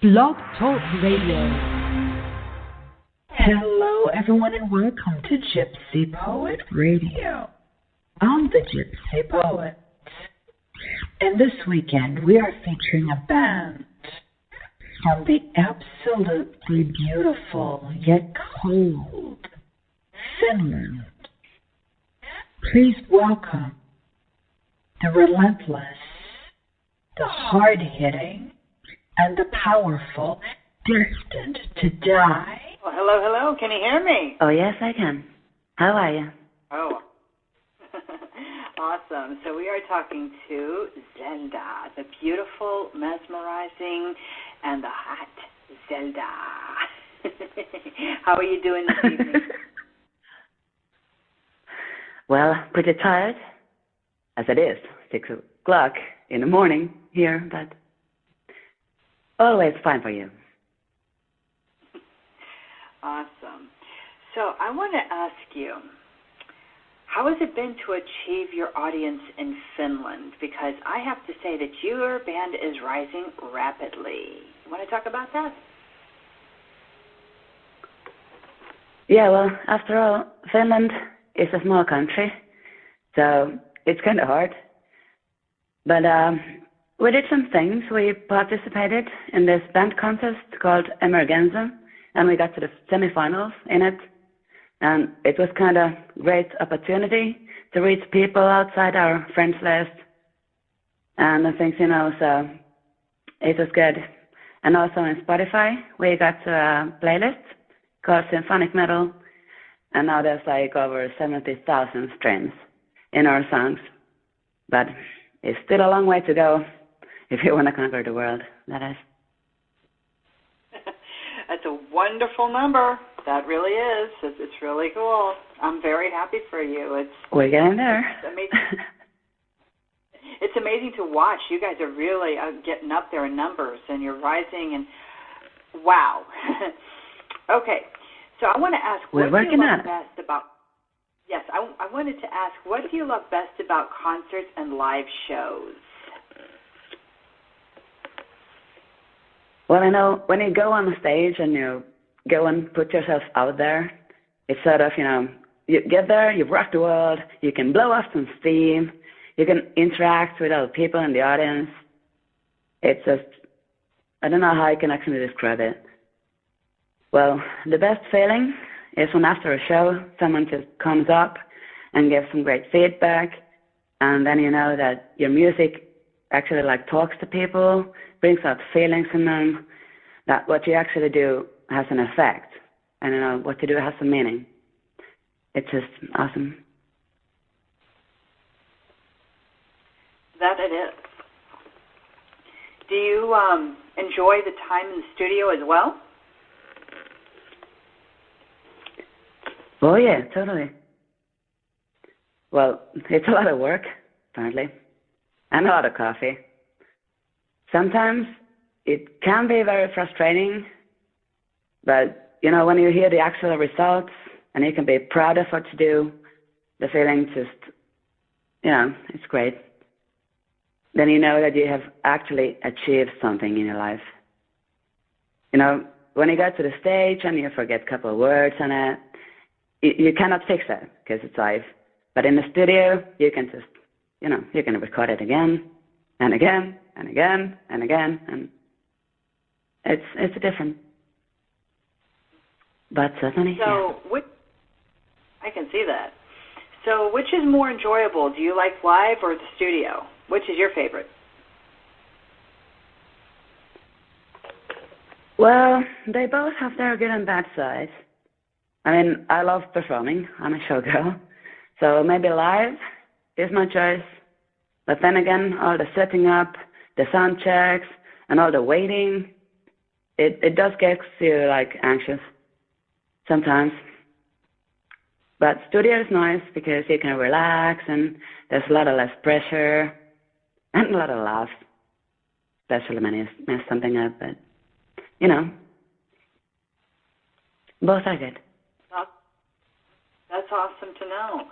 Blog Talk Radio. Hello, everyone, and welcome to Gypsy Poet Radio. I'm the Gypsy Poet. And this weekend, we are featuring a band from the absolutely beautiful yet cold Finland. Please welcome the relentless, the hard-hitting, and the powerful Destined to Die. Well, hello. Can you hear me? Oh, yes, I can. How are you? Oh, awesome. So we are talking to Zelda, the beautiful, mesmerizing, and the hot Zelda. How are you doing this evening? Well, pretty tired, as it is, 6 o'clock in the morning here, but always fine for you. Awesome. So I want to ask you, how has it been to achieve your audience in Finland? Because I have to say that your band is rising rapidly. You want to talk about that? Yeah, well, after all, Finland is a small country, so it's kind of hard. But we did some things. We participated in this band contest called Emergenza, and we got to the semifinals in it. And it was kind of great opportunity to reach people outside our friends list. And I think, so it was good. And also on Spotify, we got to a playlist called Symphonic Metal, and now there's like over 70,000 streams in our songs. But it's still a long way to go if you want to conquer the world, that is. That's a wonderful number. That really is. It's really cool. I'm very happy for you. We're getting there. It's amazing. It's amazing to watch. You guys are really getting up there in numbers, and you're rising, and wow. Okay, so I want to ask, what do you love best about? Yes, I wanted to ask, what do you love best about concerts and live shows? Well, when you go on the stage and you go and put yourself out there, it's sort of, you get there, you rock the world, you can blow off some steam, you can interact with other people in the audience. It's just, I don't know how I can actually describe it. Well, the best feeling is when after a show, someone just comes up and gives some great feedback, and then you know that your music actually talks to people, brings out feelings in them, that what you actually do has an effect, and what you do has a meaning. It's just awesome. That it is. Do you enjoy the time in the studio as well? Oh, yeah, totally. Well, it's a lot of work, apparently, and a lot of coffee. Sometimes it can be very frustrating, but, when you hear the actual results and you can be proud of what you do, the feeling just, it's great. Then you know that you have actually achieved something in your life. When you go to the stage and you forget a couple of words on it, you cannot fix it because it's live. But in the studio, you can just, you can record it again and again and again and again, and it's different. But certainly, so yeah. I can see that. So which is more enjoyable? Do you like live or the studio? Which is your favorite? Well, they both have their good and bad sides. I mean, I love performing. I'm a showgirl. So maybe live is my choice. But then again, all the setting up, the sound checks, and all the waiting, it does get you, anxious sometimes. But studio is nice because you can relax, and there's a lot of less pressure, and a lot of laughs, especially when you mess something up. But, both are good. That's awesome to know.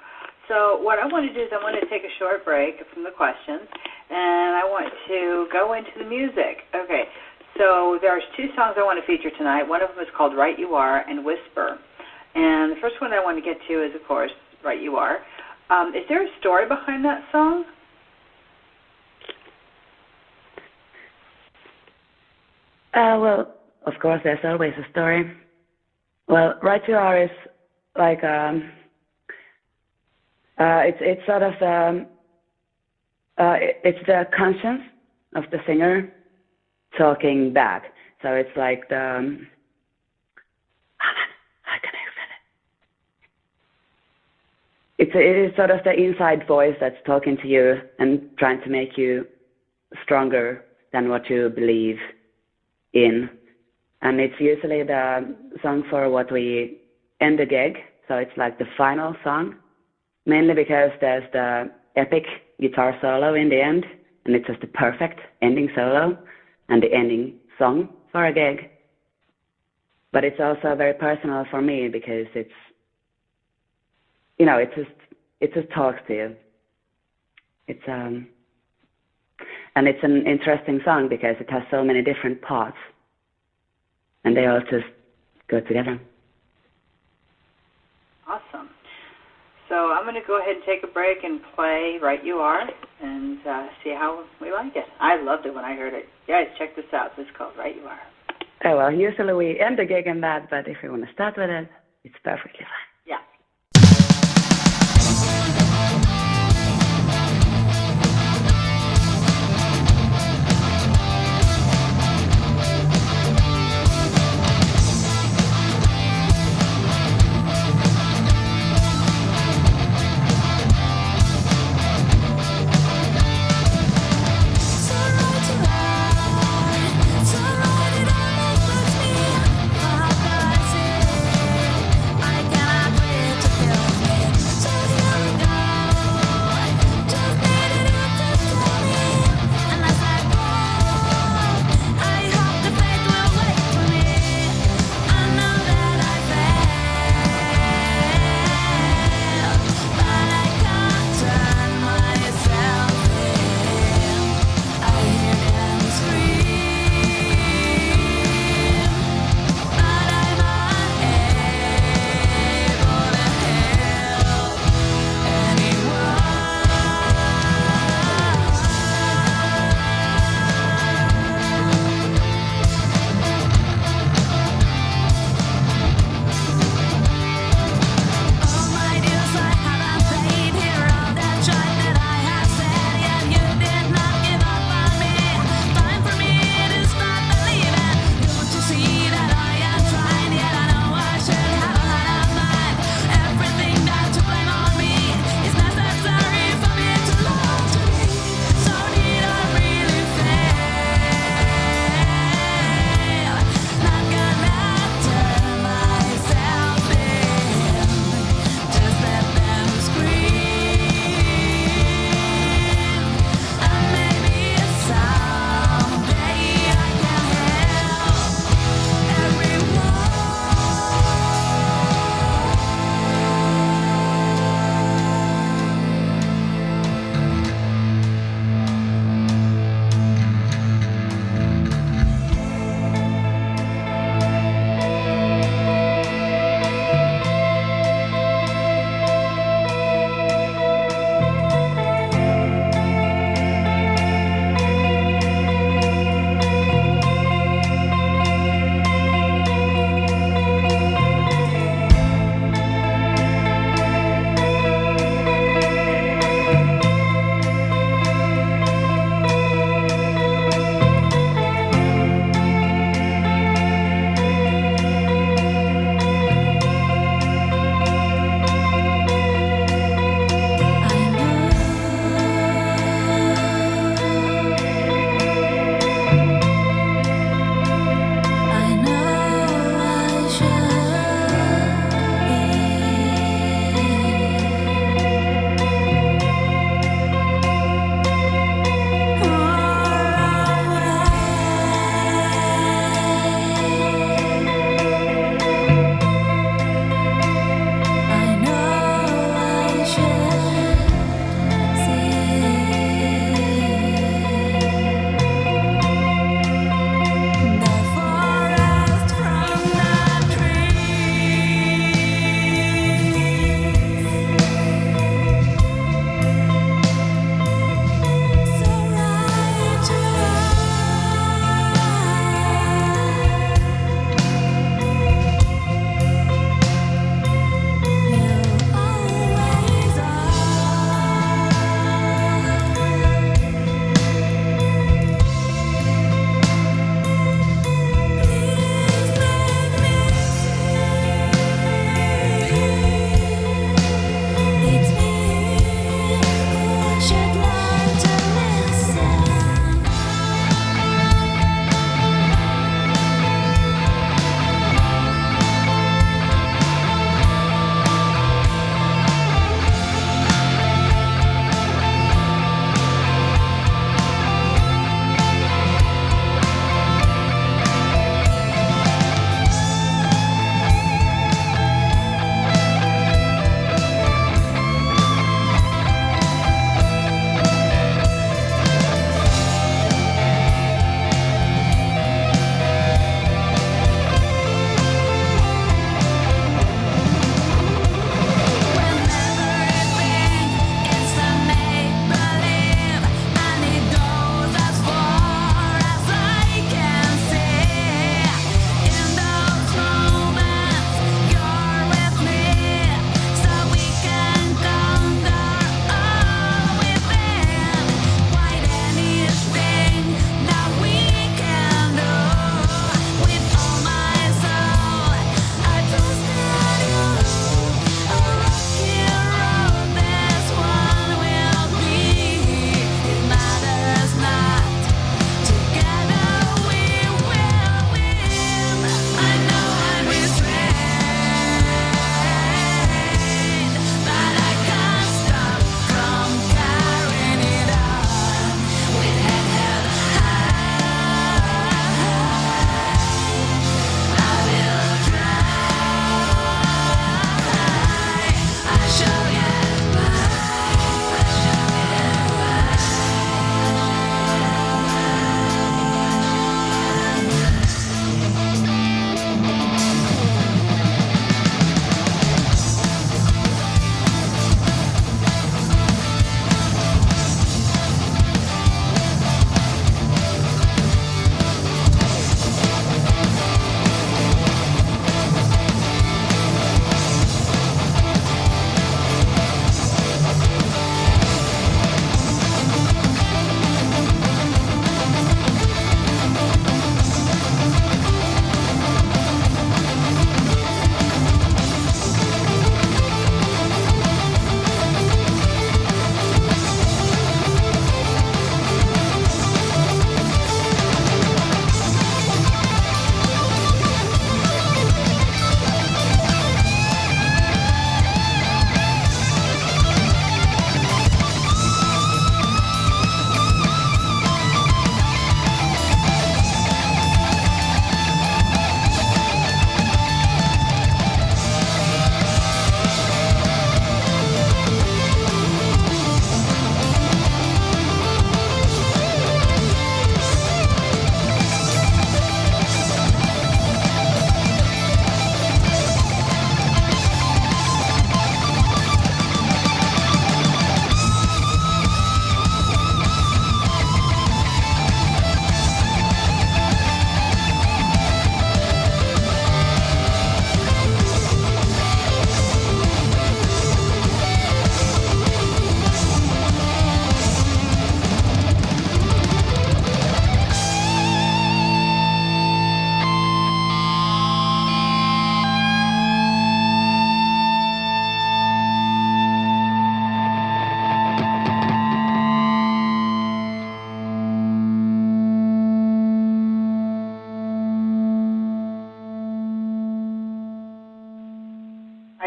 So what I want to do is I want to take a short break from the questions, and I want to go into the music. Okay, So there's two songs I want to feature tonight. One of them is called Right You Are and Whisper. And the first one I want to get to is, of course, Right You Are. Is there a story behind that song? Well, of course, there's always a story. Well, Right You Are is like it's sort of it's the conscience of the singer talking back. So it's like the how can I explain it? It is sort of the inside voice that's talking to you and trying to make you stronger than what you believe in. And it's usually the song for what we end the gig. So it's like the final song, mainly because there's the epic guitar solo in the end, and it's just the perfect ending solo and the ending song for a gig. But it's also very personal for me because it's, you know, it just talks to you. It's and it's an interesting song because it has so many different parts, and they all just go together. Awesome. So I'm going to go ahead and take a break and play Right You Are and see how we like it. I loved it when I heard it. Guys, check this out. This is called Right You Are. Oh, well, usually we end the gig in that, but if you want to start with it, it's perfectly fine. Yeah. I cannot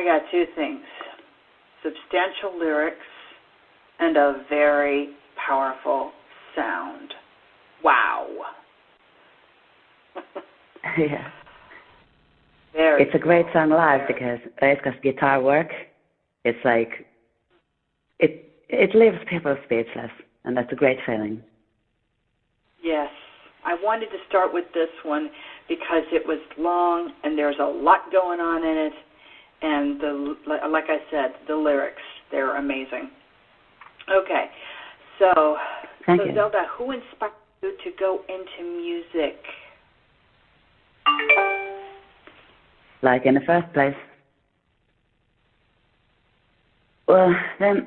got two things: substantial lyrics and a very powerful sound. Wow. Yeah. Very It's a great cool. song live Very. because Reiska's guitar work, it's like, it leaves people speechless, and that's a great feeling. Yes. I wanted to start with this one because it was long and there's a lot going on in it. And like I said, the lyrics, they're amazing. Okay. So Thank you. Zelda, who inspired you to go into music? Like in the first place. Well, then,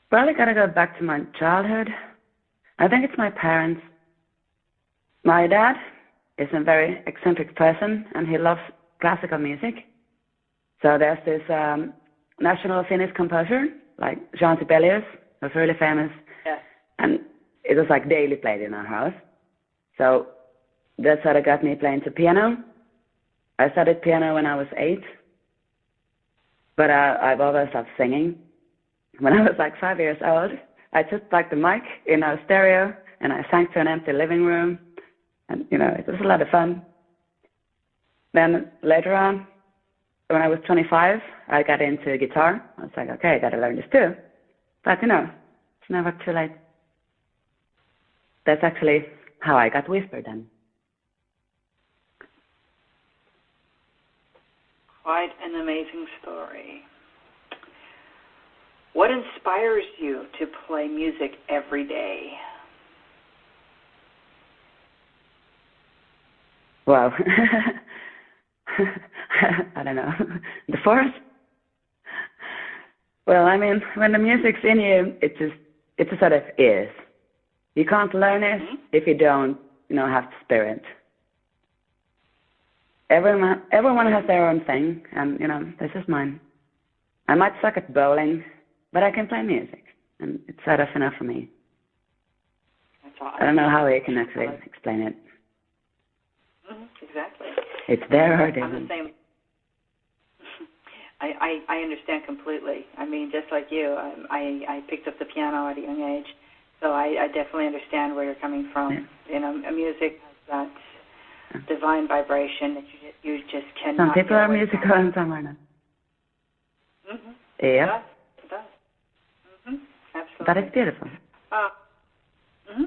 probably gotta go back to my childhood. I think it's my parents. My dad is a very eccentric person, and he loves classical music. So there's this national Finnish composer, like Jean Sibelius, who's really famous. Yes. And it was like daily played in our house. So that sort of got me playing the piano. I started piano when I was 8. But I've always loved singing. When I was like 5 years old, I took like the mic in our stereo and I sang to an empty living room. And, it was a lot of fun. Then later on, when I was 25, I got into guitar. I was like, okay, I got to learn this too. But, it's never too late. That's actually how I got Whisper then. Quite an amazing story. What inspires you to play music every day? Well, I don't know. The force? Well, I mean, when the music's in you, it just sort of is. You can't learn it if you don't, have the spirit. Everyone has their own thing, and, this is mine. I might suck at bowling, but I can play music, and it's sort of enough for me. That's awesome. I don't know how I can actually explain it. Exactly. It's there or it I'm the isn't. same. I understand completely. I mean, just like you, I picked up the piano at a young age, so I definitely understand where you're coming from. Yeah. Music has that divine vibration that you just cannot. Some people are musical and some are not. Mm-hmm. Yeah. It does. Mm-hmm. Absolutely. But it's beautiful. Mm-hmm.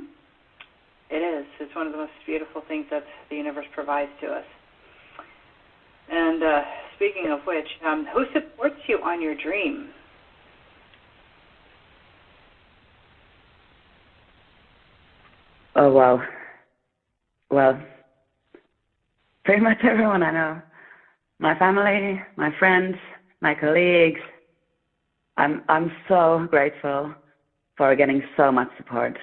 It is. It's one of the most beautiful things that the universe provides to us. And speaking of which, who supports you on your dream? Oh, wow. Well, pretty much everyone I know. My family, my friends, my colleagues. I'm so grateful for getting so much support.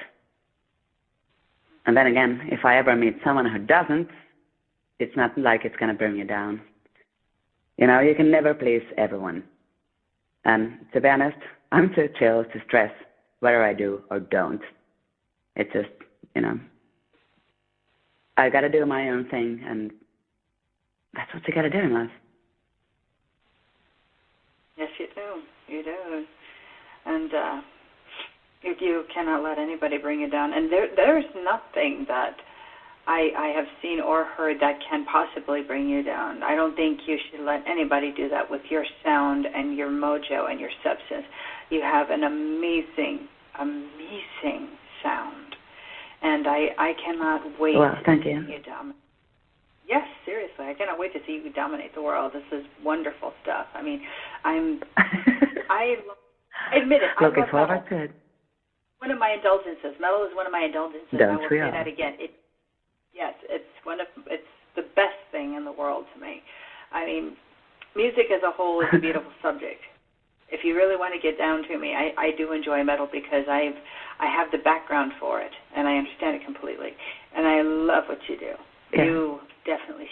And then again, if I ever meet someone who doesn't, it's not like it's going to bring you down. You can never please everyone. And to be honest, I'm too chill to stress whether I do or don't. It's just, I got to do my own thing, and that's what you got to do in life. Yes, you do. You do. And you cannot let anybody bring you down. And there's nothing that I have seen or heard that can possibly bring you down. I don't think you should let anybody do that with your sound and your mojo and your substance. You have an amazing, amazing sound. And I cannot wait to see you dominate. Yes, seriously. I cannot wait to see you dominate the world. This is wonderful stuff. I mean, I admit it. Looking forward to it. One of my indulgences. Metal is one of my indulgences. I will say that again. Yes, it's the best thing in the world to me. I mean, music as a whole is a beautiful subject. If you really want to get down to me, I do enjoy metal because I have the background for it and I understand it completely. And I love what you do. Yeah. You definitely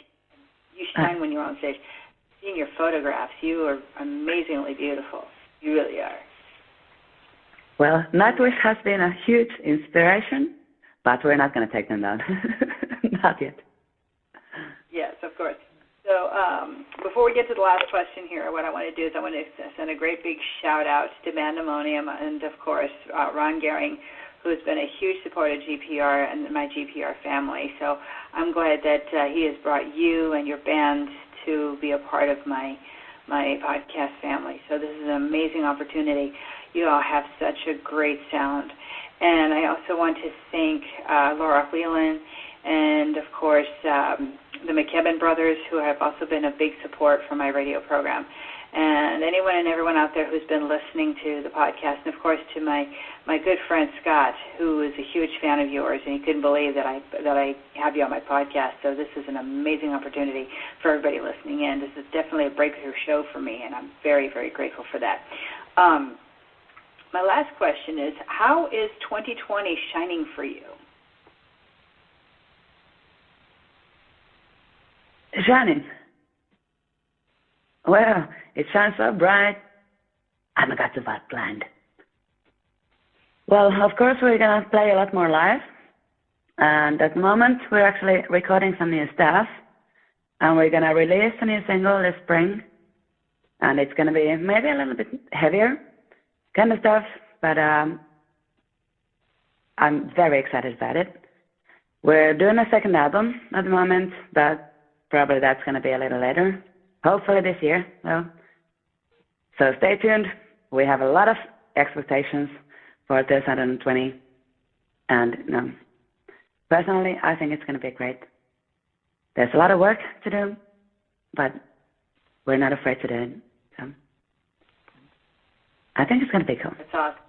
shine when you're on stage. Seeing your photographs, you are amazingly beautiful. You really are. Well, Nightwish has been a huge inspiration, but we're not going to take them down. Not yet. Yes, of course. So before we get to the last question here, what I want to do is I want to send a great big shout-out to Bandemonium and, of course, Ron Gehring, who has been a huge supporter of GPR and my GPR family. So I'm glad that he has brought you and your band to be a part of my podcast family. So this is an amazing opportunity. You all have such a great sound. And I also want to thank Laura Whelan and, of course, the McKibben brothers, who have also been a big support for my radio program. And anyone and everyone out there who's been listening to the podcast, and, of course, to my good friend Scott, who is a huge fan of yours, and he couldn't believe that I have you on my podcast. So this is an amazing opportunity for everybody listening in. This is definitely a breakthrough show for me, and I'm very, very grateful for that. My last question is, how is 2020 shining for you? Shining. Well, it shines so bright. I haven't got to that planned. Well, of course, we're going to play a lot more live. And at the moment, we're actually recording some new stuff. And we're going to release a new single this spring. And it's going to be maybe a little bit heavier kind of stuff. But I'm very excited about it. We're doing a second album at the moment, but probably that's going to be a little later. Hopefully this year, though. So stay tuned. We have a lot of expectations for 2020. And personally, I think it's going to be great. There's a lot of work to do, but we're not afraid to do it. So I think it's going to be cool. That's awesome.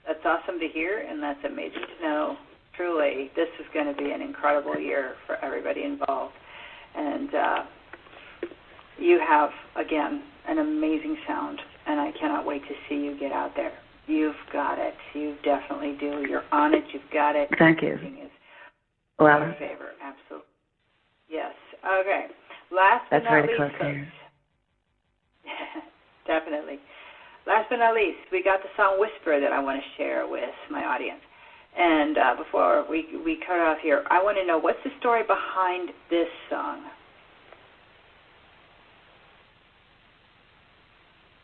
That's awesome to hear, and that's amazing to know. Truly, this is going to be an incredible year for everybody involved. And you have, again, an amazing sound, and I cannot wait to see you get out there. You've got it. You definitely do. You're on it. You've got it. Thank you. Is well, in favor. Absolutely. Yes. Okay. Last but not least, folks. Definitely. Last but not least, we got the song Whisper that I want to share with my audience. And before we cut off here, I want to know, what's the story behind this song?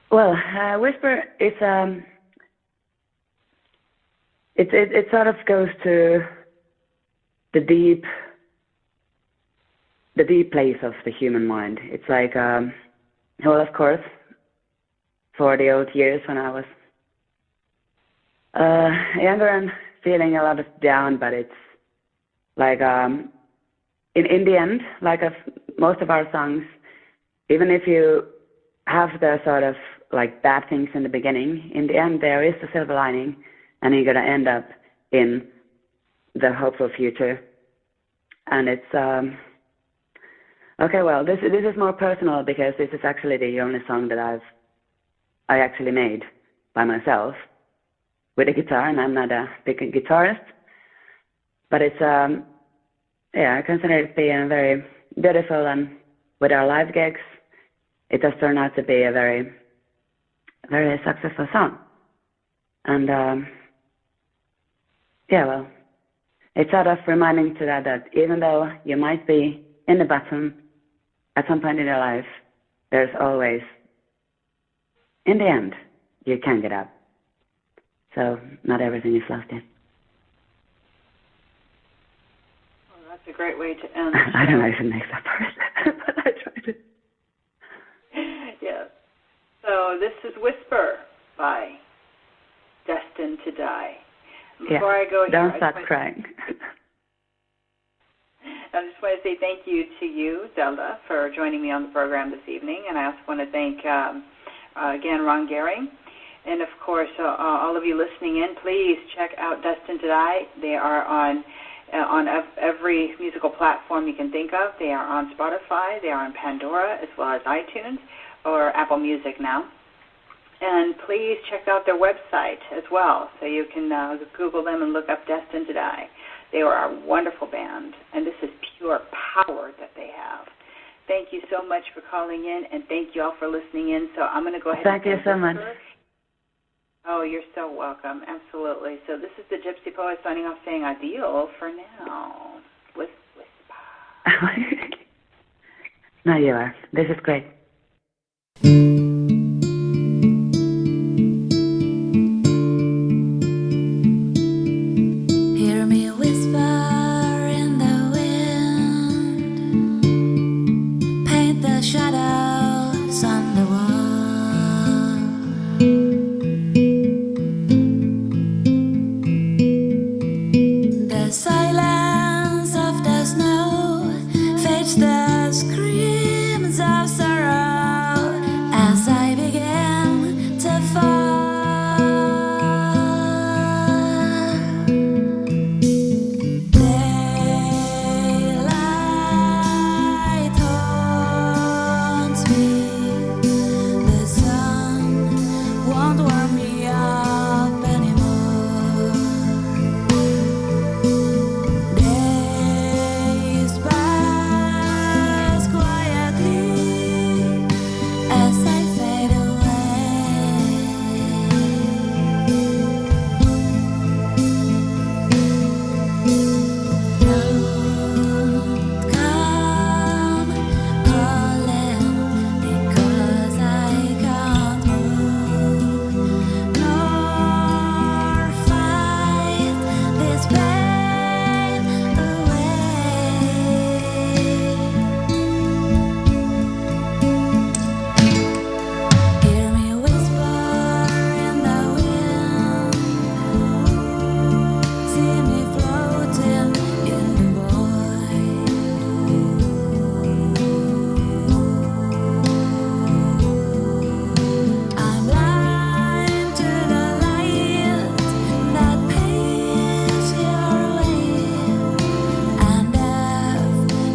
Well, Whisper is it sort of goes to the deep place of the human mind. It's like, well, of course, for the old years when I was younger and feeling a lot of down, but it's like in the end, like of most of our songs, even if you have the sort of like bad things in the beginning, in the end there is a silver lining, and you're gonna end up in the hopeful future. And it's okay. Well, this is more personal because this is actually the only song that I actually made by myself with a guitar, and I'm not a big guitarist, but it's I consider it being very beautiful, and with our live gigs, it has turned out to be a very, very successful song. And well, it's sort of reminding to that even though you might be in the bottom at some point in your life, there's always, in the end, you can get up. So not everything is lost yet. Well, that's a great way to end. I don't know if it makes up for it, but I tried to. Yes. So this is Whisper by Destined to Die. Before I go here, don't stop crying. I just want to say thank you to you, Zelda, for joining me on the program this evening, and I also want to thank, again, Ron Gehring. And, of course, all of you listening in, please check out Destined to Die. They are on every musical platform you can think of. They are on Spotify. They are on Pandora, as well as iTunes or Apple Music now. And please check out their website as well, so you can Google them and look up Destined to Die. They are a wonderful band, and this is pure power that they have. Thank you so much for calling in, and thank you all for listening in. So I'm going to go ahead Thank you so much. Oh, you're so welcome. Absolutely. So this is the Gypsy Poet signing off, saying adieu for now. Whisper. No, you are. This is great. Hear me whisper in the wind, paint the shadows on the wall. The silence of the snow fades the screams of sorrow as I begin to fall. Daylight haunts me. The sun won't warm me up anymore. Days pass quietly as I fade away. Don't come calling because I can't move nor fight this pain away. Hear me whisper in the wind, see me floating in the void. I'm blind to the light that paves your way, and deaf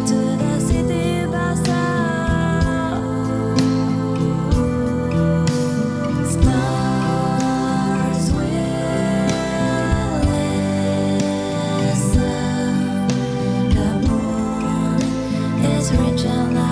to the city bazaar. Stars will listen. The moon is reaching out.